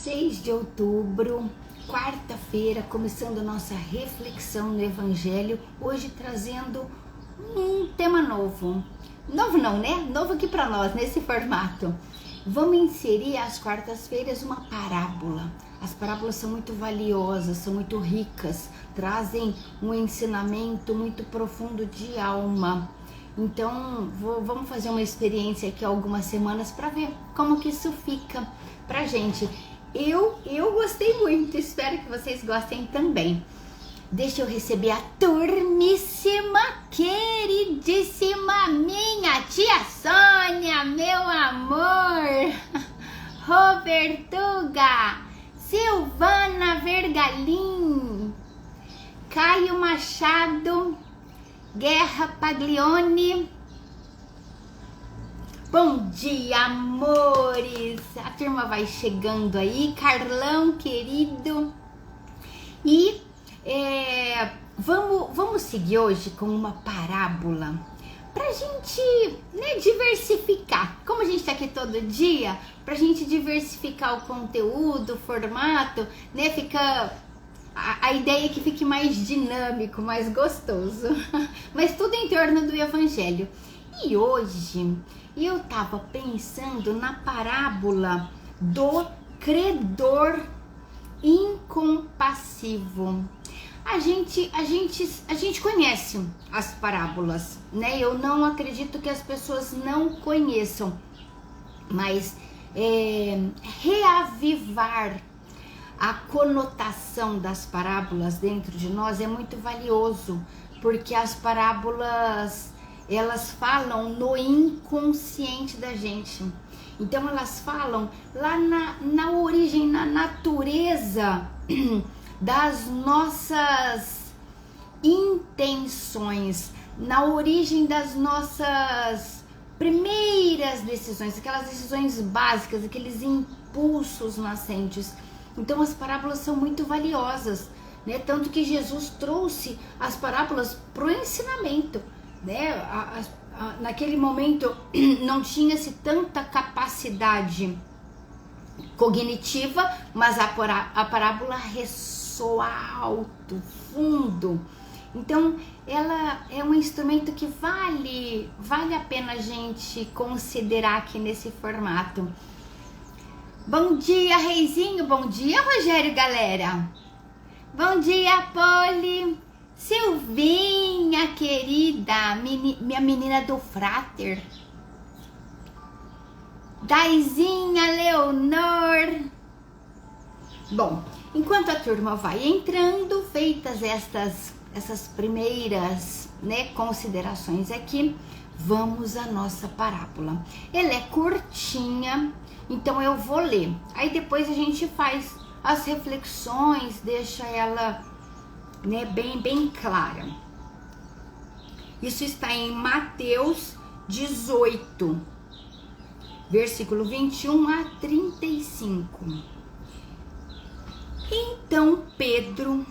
6 de outubro, quarta-feira, começando a nossa reflexão no Evangelho, hoje trazendo um tema novo. Novo não, né? Novo aqui para nós, nesse formato. Vamos inserir às quartas-feiras uma parábola. As parábolas são muito valiosas, são muito ricas, trazem um ensinamento muito profundo de alma. Então, vamos fazer uma experiência aqui há algumas semanas para ver como que isso fica pra gente. Eu gostei muito, espero que vocês gostem também. Deixa eu receber a turmíssima, queridíssima minha tia Sônia, meu amor, Robertuga, Silvana Vergalim, Caio Machado, Guerra Paglione. Bom dia, amores! A turma vai chegando aí, Carlão, querido. E vamos seguir hoje com uma parábola pra gente, diversificar. Como a gente tá aqui todo dia, pra gente diversificar o conteúdo, o formato, fica... A ideia é que fique mais dinâmico, mais gostoso. Mas tudo em torno do Evangelho. E hoje eu tava pensando na parábola do credor incompassivo. A gente conhece as parábolas, né? Eu não acredito que as pessoas não conheçam, mas reavivar a conotação das parábolas dentro de nós é muito valioso, porque as parábolas, elas falam no inconsciente da gente. Então elas falam lá na origem, na natureza das nossas intenções, na origem das nossas primeiras decisões, aquelas decisões básicas, aqueles impulsos nascentes. Então as parábolas são muito valiosas, né? Tanto que Jesus trouxe as parábolas para o ensinamento, né? Naquele momento não tinha-se tanta capacidade cognitiva, mas a parábola ressoa alto, fundo. Então ela é um instrumento que vale a pena a gente considerar aqui nesse formato. Bom dia, Reizinho. Bom dia, Rogério, galera. Bom dia, Poli. Silvinha, querida. Minha menina do Frater. Daizinha, Leonor. Bom, enquanto a turma vai entrando, feitas essas primeiras, considerações aqui, vamos à nossa parábola. Ela é curtinha, então eu vou ler. Aí depois a gente faz as reflexões, deixa ela, bem clara. Isso está em Mateus 18, versículo 21 a 35. Então Pedro,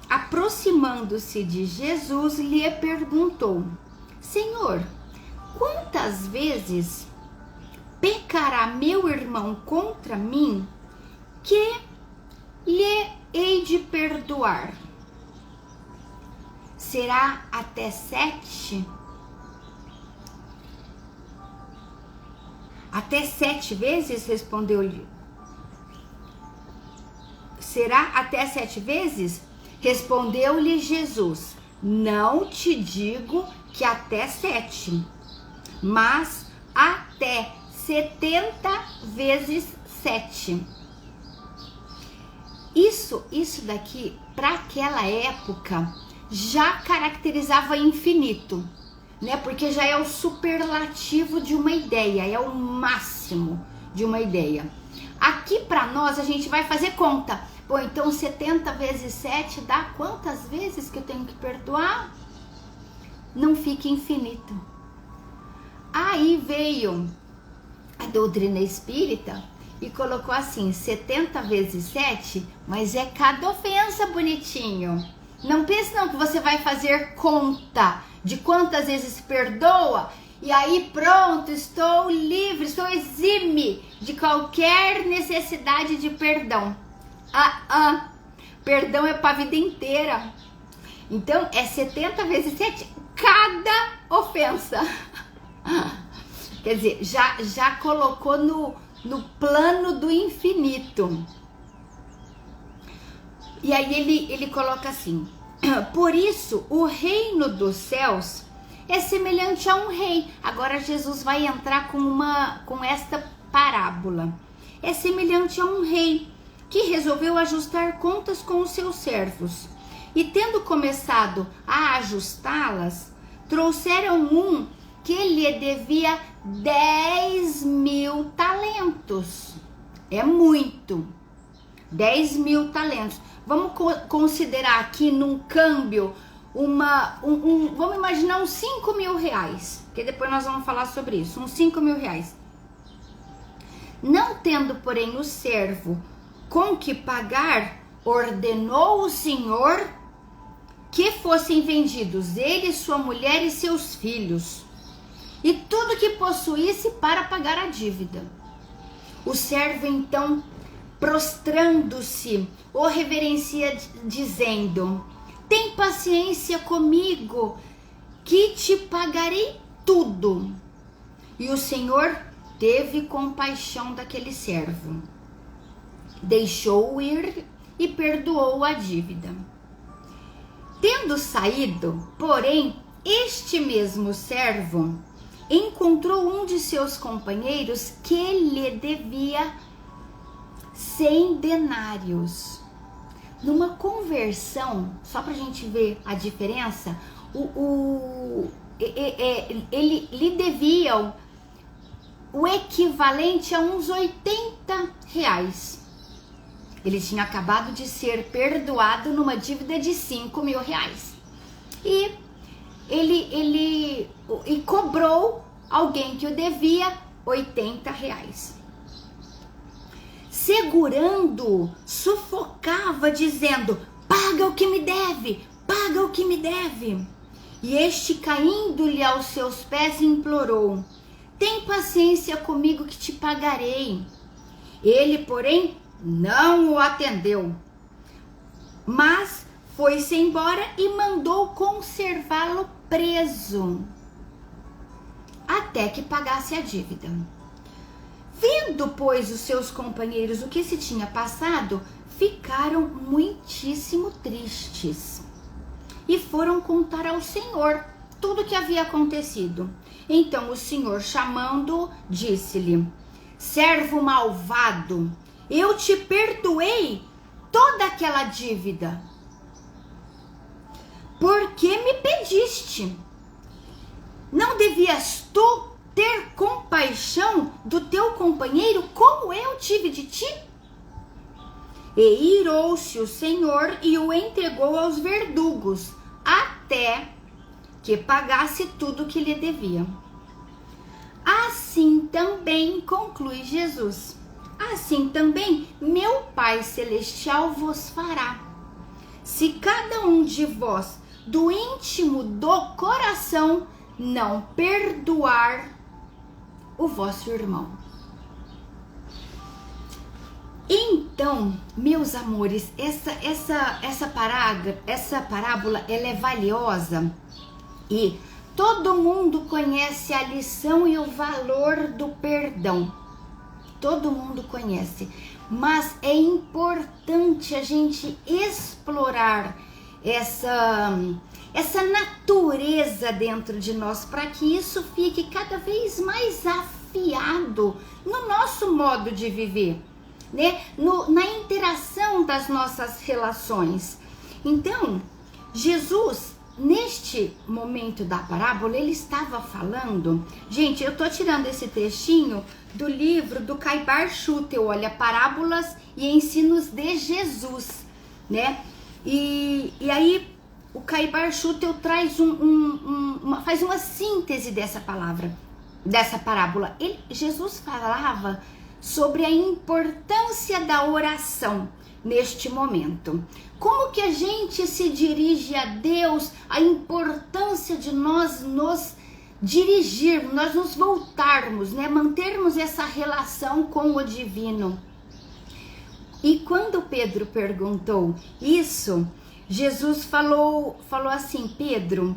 aproximando-se de Jesus, lhe perguntou: Senhor, quantas vezes pecará meu irmão contra mim, que lhe hei de perdoar? Será até 7? Até 7 vezes? Respondeu-lhe. Será até 7 vezes? Respondeu-lhe Jesus: Não te digo que até 7, mas até 70 vezes 7. Isso daqui, para aquela época, já caracterizava infinito, porque já é o superlativo de uma ideia, é o máximo de uma ideia. Aqui para nós, a gente vai fazer conta. Bom, então 70 vezes 7 dá quantas vezes que eu tenho que perdoar? Não fica infinito. Aí veio a doutrina espírita e colocou assim, 70 vezes 7, mas é cada ofensa, bonitinho. Não pense não que você vai fazer conta de quantas vezes perdoa e aí pronto, estou livre, estou exime de qualquer necessidade de perdão. Perdão é para a vida inteira. Então é 70 vezes 7 cada ofensa. Quer dizer, já colocou no plano do infinito. E aí ele coloca assim: por isso o reino dos céus é semelhante a um rei. Agora Jesus vai entrar com esta parábola. É semelhante a um rei que resolveu ajustar contas com os seus servos. E tendo começado a ajustá-las, trouxeram um que lhe devia 10.000 talentos. É muito. 10.000 talentos. Vamos considerar aqui num câmbio vamos imaginar uns 5.000 reais, que depois nós vamos falar sobre isso, uns 5.000 reais. Não tendo, porém, o servo com que pagar, ordenou o Senhor que fossem vendidos ele, sua mulher e seus filhos, e tudo que possuísse para pagar a dívida. O servo, então, prostrando-se, o reverencia, dizendo: tem paciência comigo, que te pagarei tudo. E o Senhor teve compaixão daquele servo, deixou-o ir e perdoou a dívida. Tendo saído, porém, este mesmo servo encontrou um de seus companheiros que lhe devia 100 denários. Numa conversão, só para a gente ver a diferença, ele lhe devia o equivalente a uns 80 reais. Ele tinha acabado de ser perdoado numa dívida de 5.000 reais. E ele cobrou alguém que o devia 80 reais. Segurando, sufocava, dizendo: paga o que me deve, paga o que me deve. E este, caindo-lhe aos seus pés, implorou: tem paciência comigo que te pagarei. Ele, porém, não o atendeu, mas foi-se embora e mandou conservá-lo preso, até que pagasse a dívida. Vendo, pois, os seus companheiros o que se tinha passado, ficaram muitíssimo tristes e foram contar ao Senhor tudo o que havia acontecido. Então o Senhor, chamando-o, disse-lhe: servo malvado, eu te perdoei toda aquela dívida, porque me pediste. Não devias tu ter compaixão do teu companheiro como eu tive de ti? E irou-se o Senhor e o entregou aos verdugos, até que pagasse tudo que lhe devia. Assim também, conclui Jesus, assim também meu Pai Celestial vos fará, se cada um de vós, do íntimo do coração, não perdoar o vosso irmão. Então, meus amores, essa parábola, ela é valiosa e todo mundo conhece a lição e o valor do perdão. Todo mundo conhece, mas é importante a gente explorar essa natureza dentro de nós, para que isso fique cada vez mais afiado no nosso modo de viver, né? Na interação das nossas relações. Então, Jesus, neste momento da parábola, ele estava falando, gente, eu tô tirando esse textinho do livro do Caibar Schutel, olha, Parábolas e Ensinos de Jesus, né? E aí o Caibar Schutel traz faz uma síntese dessa parábola. Jesus falava sobre a importância da oração neste momento. Como que a gente se dirige a Deus, a importância de nós nos dirigir, nós nos voltarmos, né? Mantermos essa relação com o divino. E quando Pedro perguntou isso, Jesus falou assim: Pedro,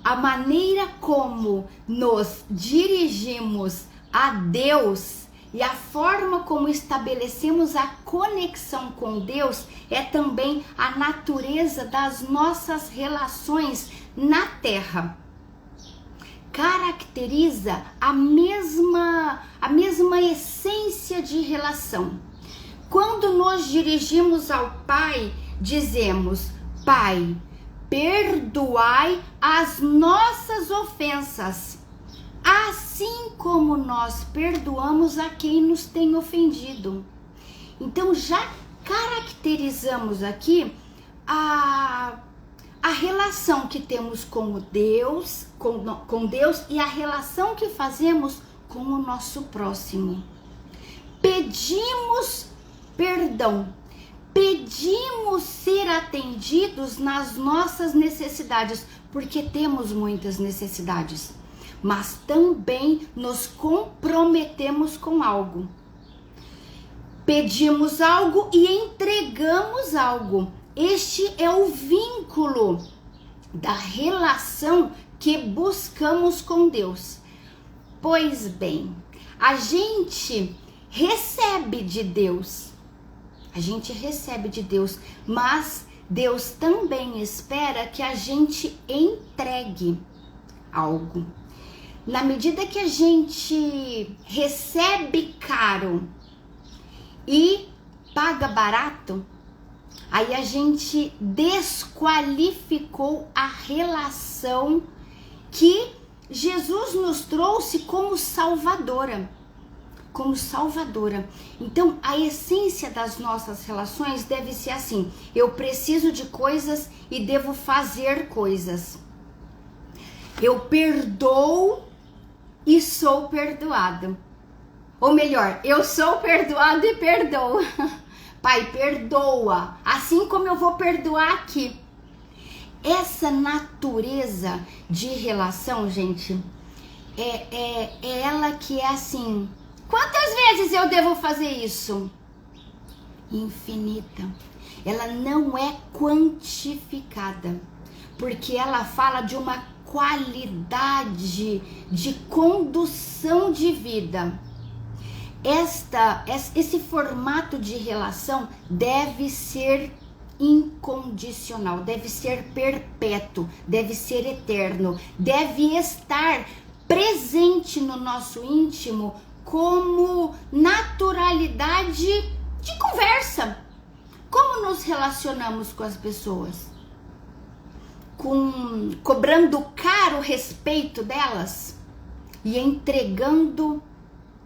a maneira como nos dirigimos a Deus e a forma como estabelecemos a conexão com Deus é também a natureza das nossas relações na Terra. Caracteriza a mesma essência de relação. Quando nos dirigimos ao Pai, dizemos: Pai, perdoai as nossas ofensas, assim como nós perdoamos a quem nos tem ofendido. Então já caracterizamos aqui a relação que temos com Deus, com Deus e a relação que fazemos com o nosso próximo. Pedimos perdão, pedimos ser atendidos nas nossas necessidades, porque temos muitas necessidades, mas também nos comprometemos com algo. Pedimos algo e entregamos algo. Este é o vínculo da relação que buscamos com Deus. Pois bem, a gente recebe de Deus. Mas Deus também espera que a gente entregue algo. Na medida que a gente recebe caro e paga barato, aí a gente desqualificou a relação que Jesus nos trouxe como salvadora. Então, a essência das nossas relações deve ser assim: eu preciso de coisas e devo fazer coisas. Eu perdoo e sou perdoado. Ou melhor, eu sou perdoado e perdoo. Pai, perdoa, assim como eu vou perdoar aqui. Essa natureza de relação, gente, é ela que é assim: quantas vezes eu devo fazer isso? Infinita. Ela não é quantificada, porque ela fala de uma qualidade de condução de vida. Esse formato de relação deve ser incondicional, deve ser perpétuo, deve ser eterno, deve estar presente no nosso íntimo como naturalidade de conversa. Como nos relacionamos com as pessoas? Cobrando caro respeito delas e entregando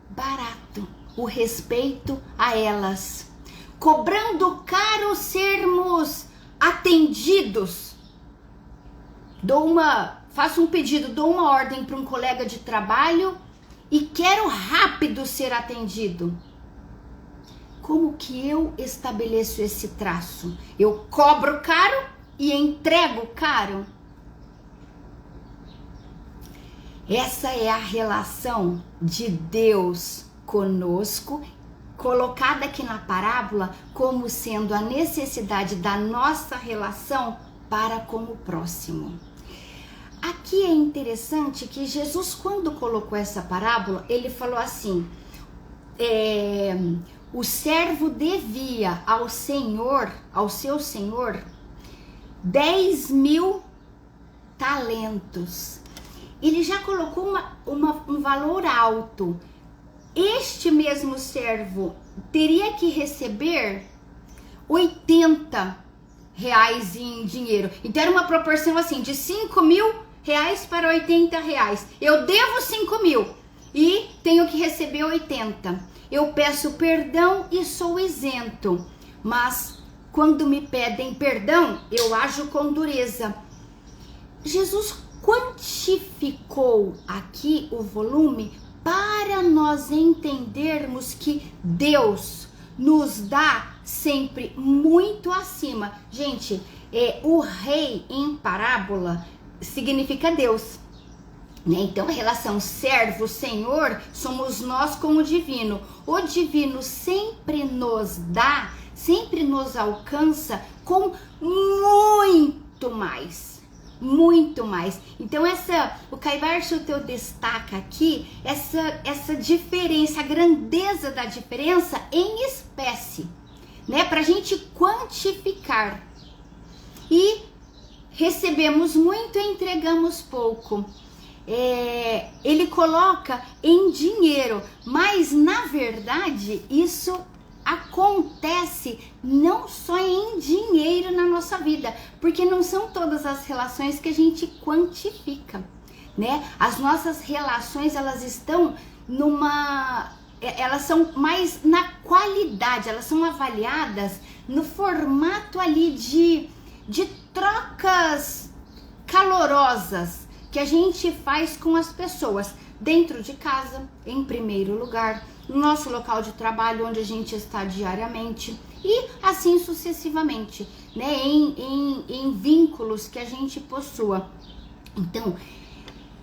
barato o respeito a elas. Cobrando caro sermos atendidos. Faço um pedido, dou uma ordem para um colega de trabalho e quero rápido ser atendido. Como que eu estabeleço esse traço? Eu cobro caro e entrego caro? Essa é a relação de Deus conosco, colocada aqui na parábola como sendo a necessidade da nossa relação para com o próximo. Aqui é interessante que Jesus, quando colocou essa parábola, ele falou assim: o servo devia ao seu senhor 10.000 talentos. Ele já colocou um valor alto. Este mesmo servo teria que receber 80 reais em dinheiro. Então era uma proporção assim, de 5.000 reais para 80 reais. Eu devo 5.000 e tenho que receber 80. Eu peço perdão e sou isento. Mas quando me pedem perdão, eu ajo com dureza. Jesus quantificou aqui o volume para nós entendermos que Deus nos dá sempre muito acima. Gente, o rei em parábola significa Deus, né? Então a relação servo-senhor somos nós com o divino. O divino sempre nos dá, sempre nos alcança com muito mais. Muito mais. Então o Caibar Schutel destaca aqui essa diferença, a grandeza da diferença em espécie, né? Pra gente quantificar. E recebemos muito e entregamos pouco. Ele coloca em dinheiro, mas na verdade isso acontece não só em dinheiro na nossa vida, porque não são todas as relações que a gente quantifica, né? As nossas relações, elas estão elas são mais na qualidade, elas são avaliadas no formato ali de trocas calorosas que a gente faz com as pessoas dentro de casa, em primeiro lugar, no nosso local de trabalho onde a gente está diariamente e assim sucessivamente, né, em vínculos que a gente possua. Então,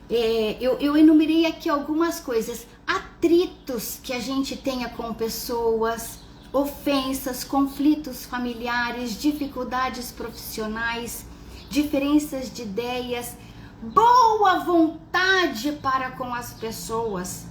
eu enumerei aqui algumas coisas, atritos que a gente tenha com pessoas, ofensas, conflitos familiares, dificuldades profissionais, diferenças de ideias, boa vontade para com as pessoas.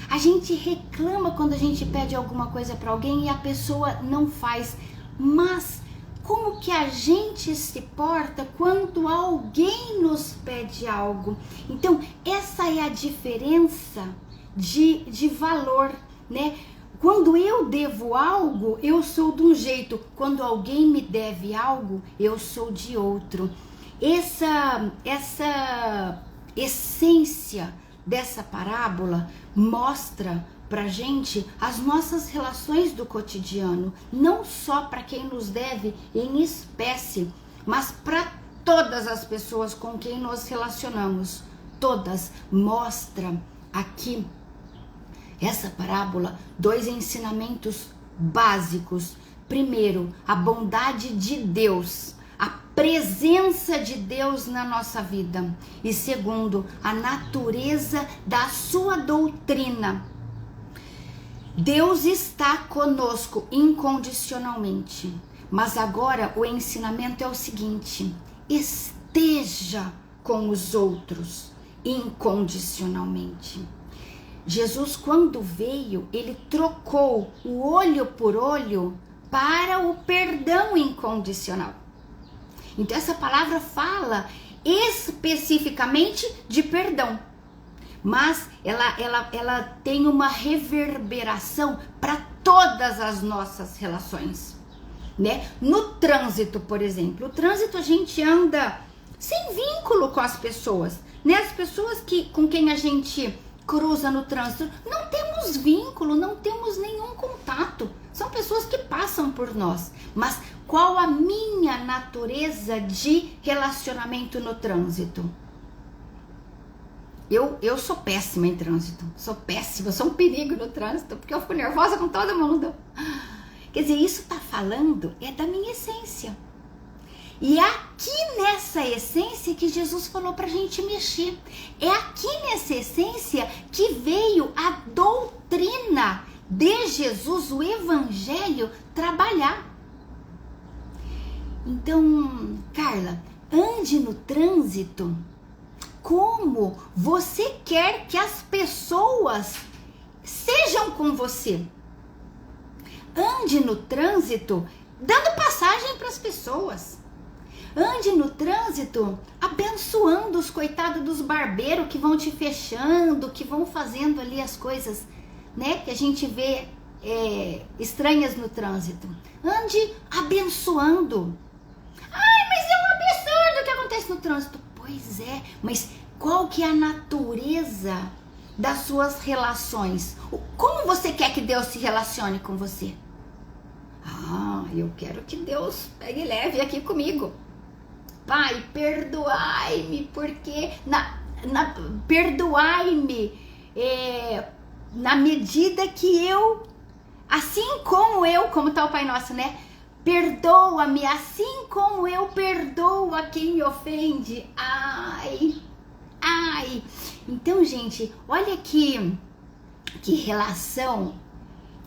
A gente reclama quando a gente pede alguma coisa para alguém e a pessoa não faz, mas como que a gente se porta quando alguém nos pede algo? Então, essa é a diferença de valor, né? Quando eu devo algo, eu sou de um jeito. Quando alguém me deve algo, eu sou de outro. Essa essência dessa parábola mostra pra gente as nossas relações do cotidiano, não só para quem nos deve em espécie, mas para todas as pessoas com quem nos relacionamos. Todas. Mostra aqui essa parábola 2 ensinamentos básicos. Primeiro, a bondade de Deus, a presença de Deus na nossa vida. E segundo, a natureza da sua doutrina. Deus está conosco incondicionalmente. Mas agora o ensinamento é o seguinte: esteja com os outros incondicionalmente. Jesus, quando veio, ele trocou o olho por olho para o perdão incondicional. Então essa palavra fala especificamente de perdão, mas ela tem uma reverberação para todas as nossas relações, né? No trânsito, por exemplo, o trânsito a gente anda sem vínculo com as pessoas, né? As pessoas com quem a gente cruza no trânsito, não temos vínculo, não temos nenhum contato, são pessoas que passam por nós. Mas qual a minha natureza de relacionamento no trânsito? Eu sou péssima em trânsito, sou péssima, sou um perigo no trânsito, porque eu fico nervosa com todo mundo. Quer dizer, isso tá falando da minha essência. E é aqui nessa essência que Jesus falou pra gente mexer. É aqui nessa essência que veio a doutrina de Jesus, o Evangelho, trabalhar. Então, Carla, ande no trânsito como você quer que as pessoas sejam com você. Ande no trânsito dando passagem para as pessoas. Ande no trânsito abençoando os coitados dos barbeiros que vão te fechando, que vão fazendo ali as coisas, né, que a gente vê estranhas no trânsito. Ande abençoando. Ai, mas é um absurdo o que acontece no trânsito. Pois é, mas qual que é a natureza das suas relações? Como você quer que Deus se relacione com você? Ah, eu quero que Deus pegue leve aqui comigo. Pai, perdoai-me, porque perdoai-me na medida que eu, assim como tá o Pai Nosso, né? perdoa-me assim como eu perdoo a quem me ofende. Ai, ai. Então, gente, olha que relação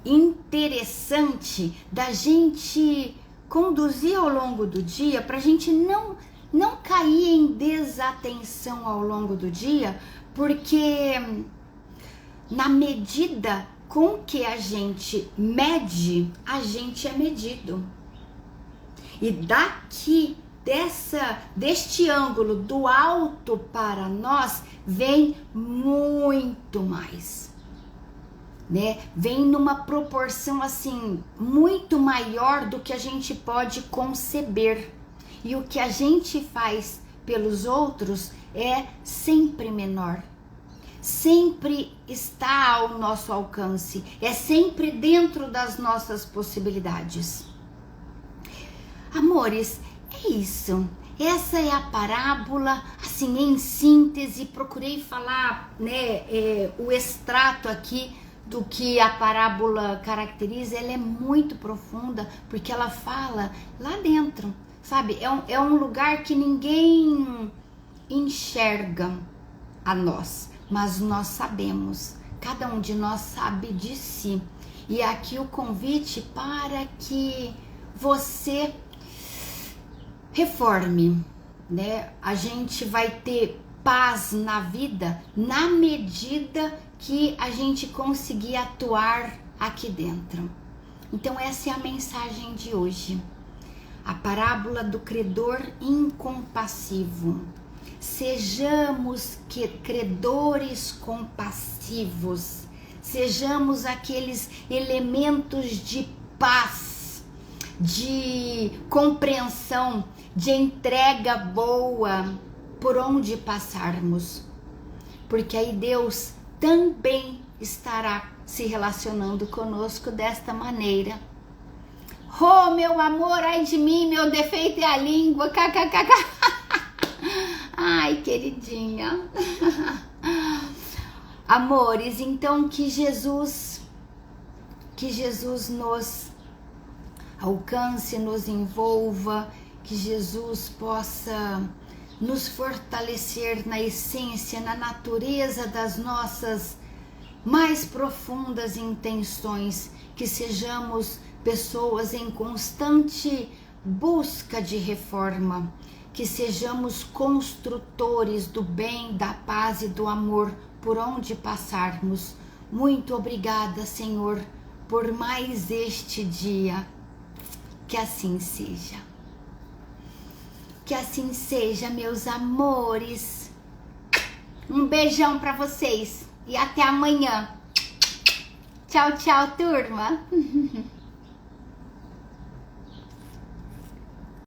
interessante da gente conduzir ao longo do dia, para a gente não cair em desatenção ao longo do dia, porque na medida com que a gente mede, a gente é medido. E daqui, deste ângulo do alto para nós, vem muito mais, né? Vem numa proporção assim, muito maior do que a gente pode conceber. E o que a gente faz pelos outros é sempre menor. Sempre está ao nosso alcance, é sempre dentro das nossas possibilidades. Amores, é isso. Essa é a parábola, assim, em síntese. Procurei falar, né, o extrato aqui do que a parábola caracteriza. Ela é muito profunda, porque ela fala lá dentro, sabe? É um lugar que ninguém enxerga a nós, mas nós sabemos. Cada um de nós sabe de si. E aqui o convite para que você reforme, né? A gente vai ter paz na vida na medida que a gente conseguir atuar aqui dentro. Então essa é a mensagem de hoje. A parábola do credor incompassivo. Sejamos credores compassivos. Sejamos aqueles elementos de paz, de compreensão, de entrega boa por onde passarmos, porque aí Deus também estará se relacionando conosco desta maneira. Oh, meu amor, ai de mim, meu defeito é a língua, kkkk. Ai, queridinha. Amores, então que Jesus nos alcance, nos envolva, que Jesus possa nos fortalecer na essência, na natureza das nossas mais profundas intenções, que sejamos pessoas em constante busca de reforma, que sejamos construtores do bem, da paz e do amor por onde passarmos. Muito obrigada, Senhor, por mais este dia. Que assim seja. Que assim seja, meus amores. Um beijão pra vocês e até amanhã. Tchau, tchau, turma.